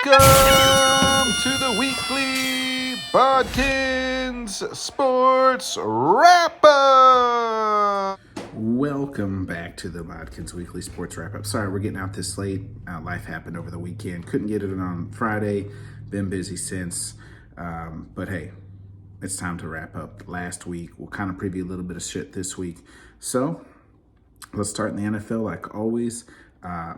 Welcome to the weekly Bodkins Sports Wrap-Up. Welcome back to the Bodkins Weekly Sports Wrap-Up. Sorry, we're getting out this late. Life happened over the weekend. Couldn't get it on Friday. Been busy since. But hey, it's time to wrap up last week. We'll kind of preview a little bit of shit this week. So let's start in the NFL like always.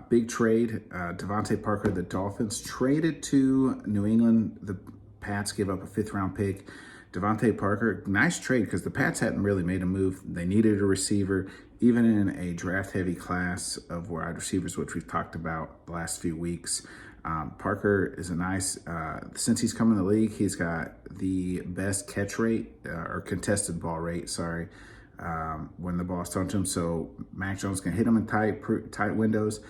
Big trade. Devontae Parker, the Dolphins, traded to New England. The Pats gave up a 5th-round pick. Devontae Parker, nice trade because the Pats hadn't really made a move. They needed a receiver, even in a draft-heavy class of wide receivers, which we've talked about the last few weeks. Parker is a nice, since he's come in the league, he's got the best catch rate, or contested ball rate, when the ball's thrown to him. So Mac Jones can hit him in tight windows.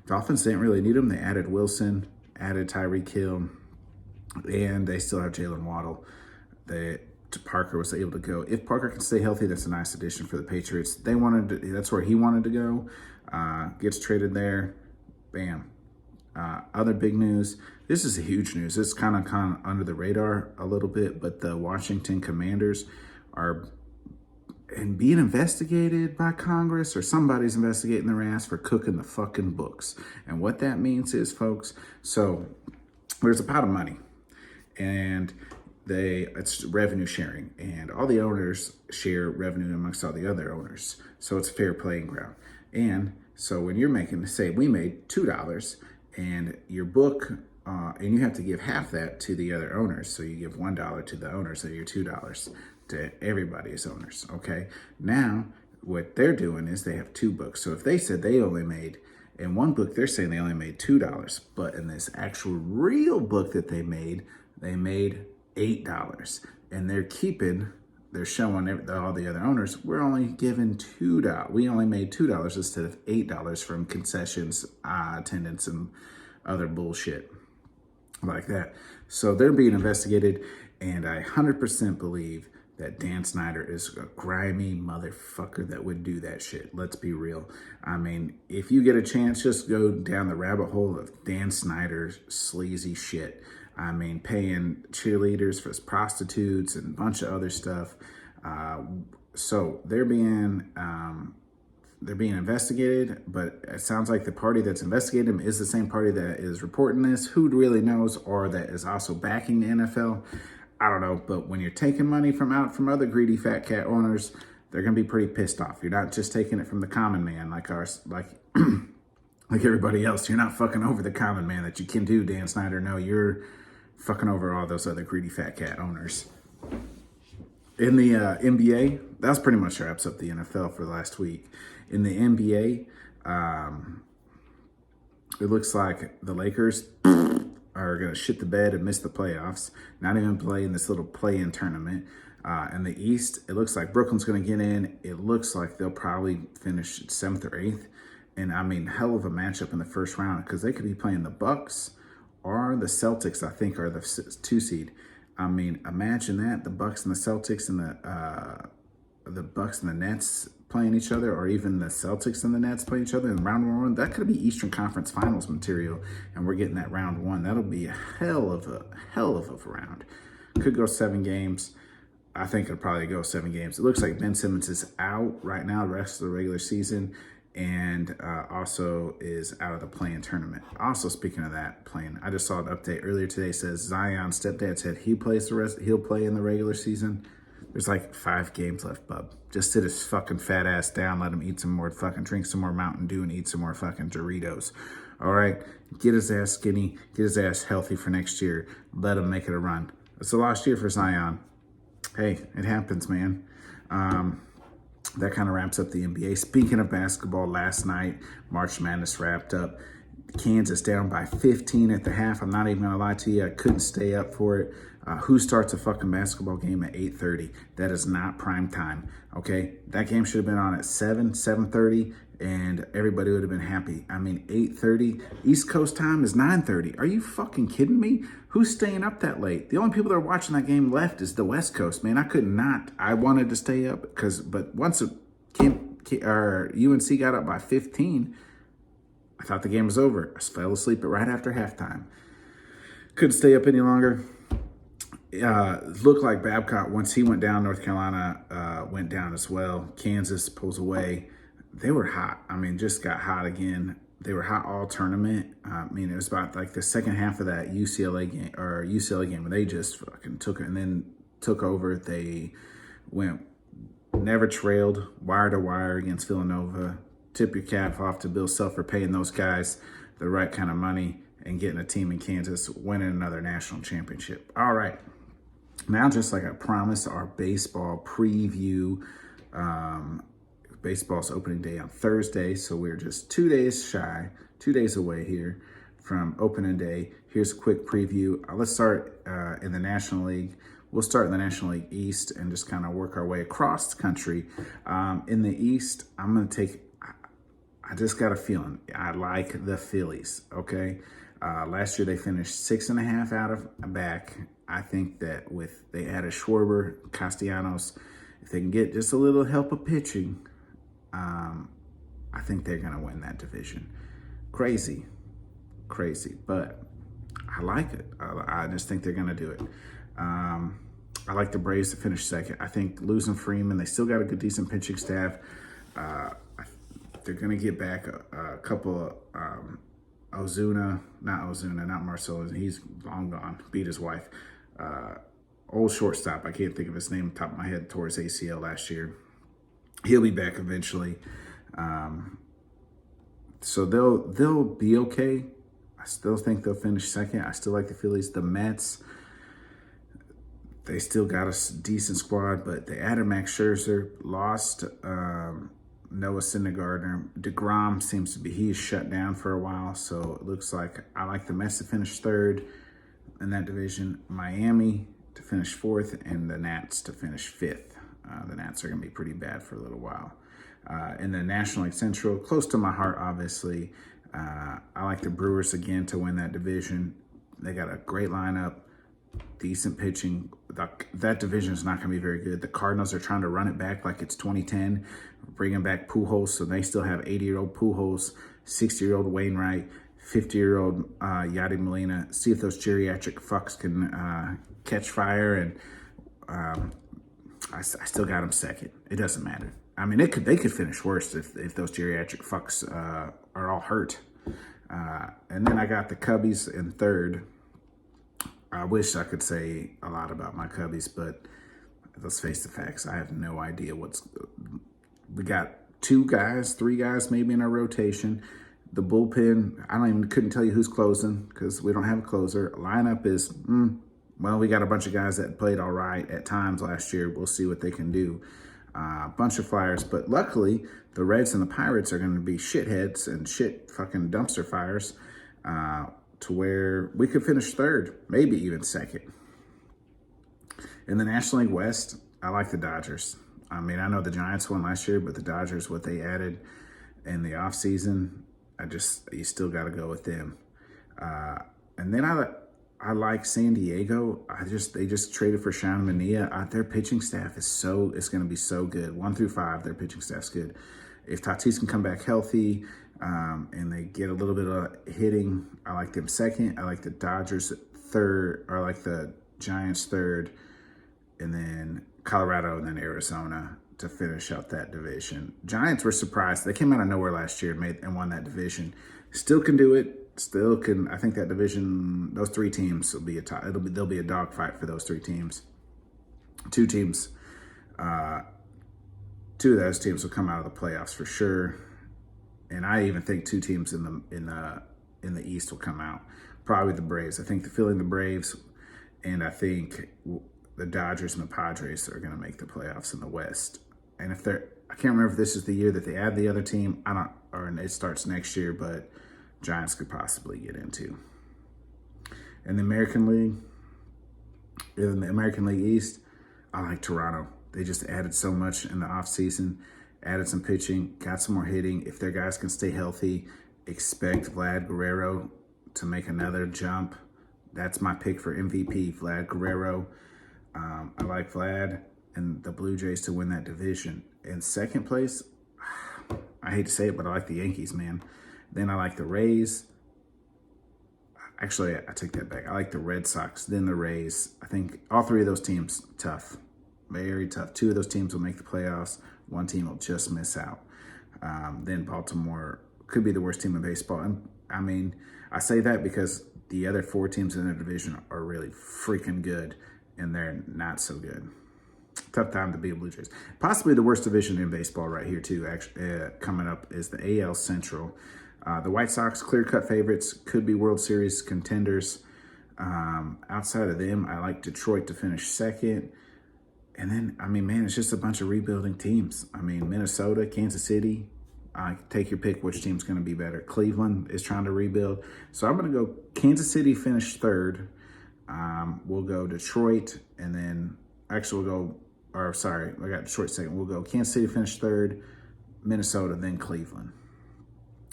Dolphins didn't really need him. They added Wilson, added Tyreek Hill, and they still have Jalen Waddle. Parker was able to go. If Parker can stay healthy, that's a nice addition for the Patriots. That's where he wanted to go. Gets traded there. Bam. Other big news. This is a huge news. It's kind of under the radar a little bit, but the Washington Commanders are being investigated by Congress, or somebody's investigating their ass for cooking the fucking books. And what that means is, folks, so there's a pot of money, and it's revenue sharing, and all the owners share revenue amongst all the other owners. So it's a fair playing ground. And so when you're making, say we made $2 and your book, and you have to give half that to the other owners. So you give $1 to the owners, so you're $2 to everybody's owners. Okay. Now what they're doing is they have 2 books. So if they said they only made, in one book, they're saying they only made $2, but in this actual real book that they made $8, and they're showing all the other owners, we're only giving $2. We only made $2 instead of $8 from concessions, attendance, and other bullshit like that. So they're being investigated, and I 100% believe that Dan Snyder is a grimy motherfucker that would do that shit. Let's be real. I mean, if you get a chance, just go down the rabbit hole of Dan Snyder's sleazy shit. I mean, paying cheerleaders for prostitutes and a bunch of other stuff. So they're being investigated, but it sounds like the party that's investigating them is the same party that is reporting this. Who really knows, or that is also backing the NFL? I don't know. But when you're taking money from other greedy fat cat owners, they're gonna be pretty pissed off. You're not just taking it from the common man like everybody else. You're not fucking over the common man that you can do, Dan Snyder. No, you're fucking over all those other greedy fat cat owners. In the NBA, that's pretty much wraps up the NFL for the last week. In the NBA, it looks like the Lakers are going to shit the bed and miss the playoffs, not even play in this little play-in tournament. In the East, it looks like Brooklyn's going to get in. It looks like they'll probably finish 7th or 8th. And I mean, hell of a matchup in the first round, because they could be playing the Bucks or the Celtics, I think, are the 2 seed. I mean, imagine that, the Bucks and the Celtics, and the Bucks and the Nets playing each other, or even the Celtics and the Nets playing each other in round 1. That could be Eastern Conference Finals material, and we're getting that round 1. That'll be a hell of a round. Could go 7 games. I think it'll probably go 7 games. It looks like Ben Simmons is out right now the rest of the regular season, and also is out of the play-in tournament. Also, speaking of that play-in, I just saw an update earlier today. Says Zion's stepdad said he'll play in the regular season. There's like 5 games left, bub. Just sit his fucking fat ass down, let him eat some more fucking, drink some more Mountain Dew, and eat some more fucking Doritos. All right? Get his ass skinny, get his ass healthy for next year. Let him make it a run. It's the last year for Zion. Hey, it happens, man. That kind of wraps up the NBA. Speaking of basketball, last night, March Madness wrapped up. Kansas down by 15 at the half. I'm not even going to lie to you. I couldn't stay up for it. Who starts a fucking basketball game at 8:30? That is not prime time, okay? That game should have been on at 7:30, and everybody would have been happy. I mean, 8:30. East Coast time is 9:30. Are you fucking kidding me? Who's staying up that late? The only people that are watching that game left is the West Coast, man. I could not. I wanted to stay up, but once UNC got up by 15, I thought the game was over. I fell asleep right after halftime. Couldn't stay up any longer. Looked like Babcock, once he went down, North Carolina went down as well. Kansas pulls away. They were hot. I mean, just got hot again. They were hot all tournament. I mean, it was about like the second half of that UCLA game where they just fucking took it and then took over. They never trailed wire to wire against Villanova. Tip your cap off to Bill Self for paying those guys the right kind of money and getting a team in Kansas winning another national championship. All right. Now, just like I promised, our baseball preview. Baseball's opening day on Thursday, so we're just 2 days away here from opening day. Here's a quick preview. Let's start in the National League. We'll start in the National League East and just kind of work our way across the country. In the East, I'm going to take, I just got a feeling. I like the Phillies, okay? Last year they finished 6.5 out of back. I think that they added Schwarber, Castellanos, if they can get just a little help of pitching, I think they're going to win that division. Crazy, but I like it. I just think they're going to do it. I like the Braves to finish second. I think losing Freeman, they still got a good, decent pitching staff. They're going to get back a couple of not Marcelo. He's long gone, beat his wife. Old shortstop, I can't think of his name off the top of my head, tore his ACL last year. He'll be back eventually. So they'll be okay. I still think they'll finish second. I still like the Phillies. The Mets, they still got a decent squad, but they added Max Scherzer, lost Noah Syndergaard. DeGrom seems to be, he's shut down for a while, so it looks like I like the Mets to finish third in that division, Miami to finish fourth, and the Nats to finish fifth. The Nats are going to be pretty bad for a little while. In the National League Central, close to my heart, obviously, I like the Brewers again to win that division. They got a great lineup, decent pitching. That division is not going to be very good. The Cardinals are trying to run it back like it's 2010, bringing back Pujols, so they still have 80-year-old Pujols, 60-year-old Wainwright, 50-year-old Yadi Molina. See if those geriatric fucks can catch fire, and I still got them second. It doesn't matter. I mean, they could finish worse if those geriatric fucks are all hurt. And then I got the Cubbies in third. I wish I could say a lot about my Cubbies, but let's face the facts. I have no idea we got 3 guys maybe in our rotation. The bullpen, couldn't tell you who's closing because we don't have a closer. Lineup is, well, we got a bunch of guys that played all right at times last year. We'll see what they can do. Bunch of flyers, but luckily the Reds and the Pirates are going to be shitheads and fucking dumpster fires to where we could finish third, maybe even second. In the National League West, I like the Dodgers. I mean, I know the Giants won last year, but the Dodgers, what they added in the offseason, you still got to go with them. And then I like San Diego. They just traded for Sean Mania. Their pitching staff it's going to be so good. 1 through 5, their pitching staff's good. If Tatis can come back healthy and they get a little bit of hitting, I like them second. I like the Dodgers third, or I like the Giants third, and then Colorado and then Arizona to finish out that division. Giants were surprised. They came out of nowhere last year and won that division. Still can do it. Still can. I think that division, those 3 teams will be there'll be a dogfight for those 3 teams. 2 teams, 2 of those teams will come out of the playoffs for sure. And I even think 2 teams in the East will come out. Probably the Braves. I think the Braves, and I think the Dodgers and the Padres are going to make the playoffs in the West. And I can't remember if this is the year that they add the other team. Or it starts next year, but Giants could possibly get into. In the American League East, I like Toronto. They just added so much in the offseason, added some pitching, got some more hitting. If their guys can stay healthy, expect Vlad Guerrero to make another jump. That's my pick for MVP, Vlad Guerrero. I like Vlad and the Blue Jays to win that division. In second place, I hate to say it, but I like the Yankees, man. Then I like the Rays. Actually, I take that back. I like the Red Sox, then the Rays. I think all three of those teams, tough. Very tough. Two of those teams will make the playoffs. One team will just miss out. Then Baltimore could be the worst team in baseball. And I mean, I say that because the other four teams in the division are really freaking good, and they're not so good. Tough time to be a Blue Jays. Possibly the worst division in baseball right here, too. Actually, coming up is the AL Central. The White Sox, clear-cut favorites, could be World Series contenders. Outside of them, I like Detroit to finish second. And then, I mean, man, it's just a bunch of rebuilding teams. I mean, Minnesota, Kansas City, take your pick which team's going to be better. Cleveland is trying to rebuild. So I'm going to go Kansas City finish third. We'll go Detroit, and then, actually we'll go, or sorry, I got Detroit second. We'll go Kansas City finish third, Minnesota, then Cleveland.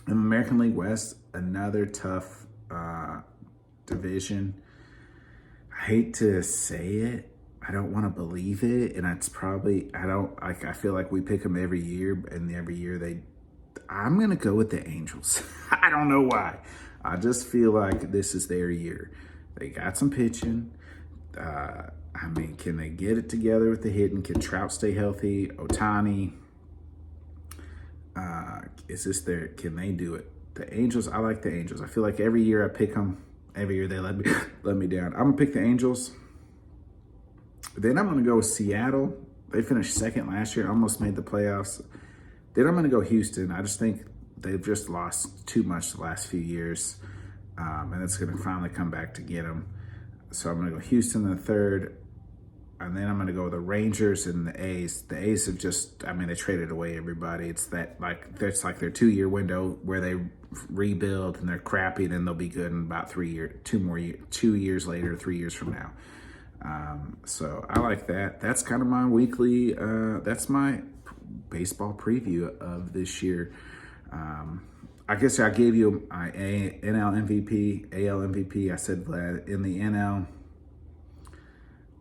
In the American League West, another tough division. I hate to say it. I don't want to believe it, and it's probably, I feel like we pick them every year, and every year I'm going to go with the Angels. I don't know why. I just feel like this is their year. They got some pitching. I mean, can they get it together with the hitting? Can Trout stay healthy? Ohtani, can they do it? The Angels, I like the Angels. I feel like every year I pick them, every year they let me down. I'm going to pick the Angels. Then I'm going to go with Seattle. They finished second last year, almost made the playoffs. Then I'm going to go Houston. I just think they've just lost too much the last few years, and it's going to finally come back to get them. So I'm going to go Houston in the third, and then I'm going to go with the Rangers and the A's. The A's have just, I mean, they traded away everybody. It's like their 2-year window where they rebuild and they're crappy, and then they'll be good in about 2 years later, 3 years from now. So I like that. That's kind of my weekly, that's my baseball preview of this year. I guess I gave you my NL MVP, AL MVP. I said Vlad. In the NL,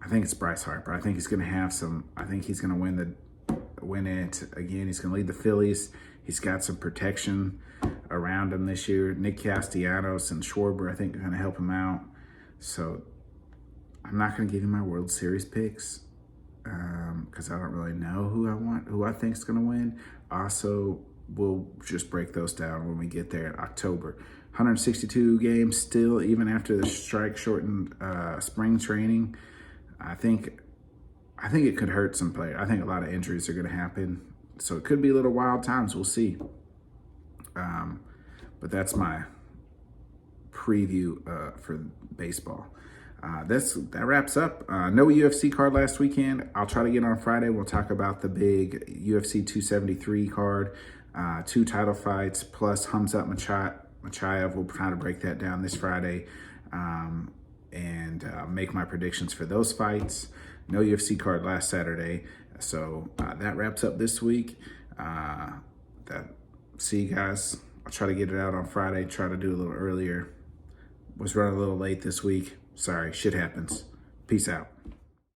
I think it's Bryce Harper. I think he's going to have I think he's going to win it again. He's going to lead the Phillies. He's got some protection around him this year. Nick Castellanos and Schwarber, I think, are going to help him out. So I'm not going to give you my World Series picks because I don't really know who I think is going to win. Also, we'll just break those down when we get there in October. 162 games still, even after the strike-shortened spring training. I think it could hurt some players. I think a lot of injuries are going to happen. So it could be a little wild times. We'll see. But that's my preview for baseball. That wraps up. No UFC card last weekend. I'll try to get on Friday. We'll talk about the big UFC 273 card. 2 title fights plus Khamzat Chimaev. We'll try to break that down this Friday and make my predictions for those fights. No UFC card last Saturday. So that wraps up this week. See you guys. I'll try to get it out on Friday. Try to do a little earlier. Was running a little late this week. Sorry, shit happens. Peace out.